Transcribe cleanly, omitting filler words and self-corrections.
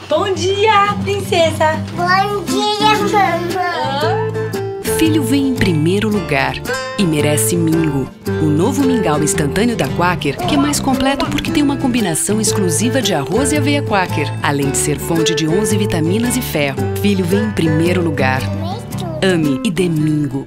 Bom dia, princesa! Bom dia, mamãe! Filho vem em primeiro lugar e merece Mingo, o novo mingau instantâneo da Quaker, que é mais completo porque tem uma combinação exclusiva de arroz e aveia Quaker, além de ser fonte de 11 vitaminas e ferro. Filho vem em primeiro lugar. Ame e dê Mingo.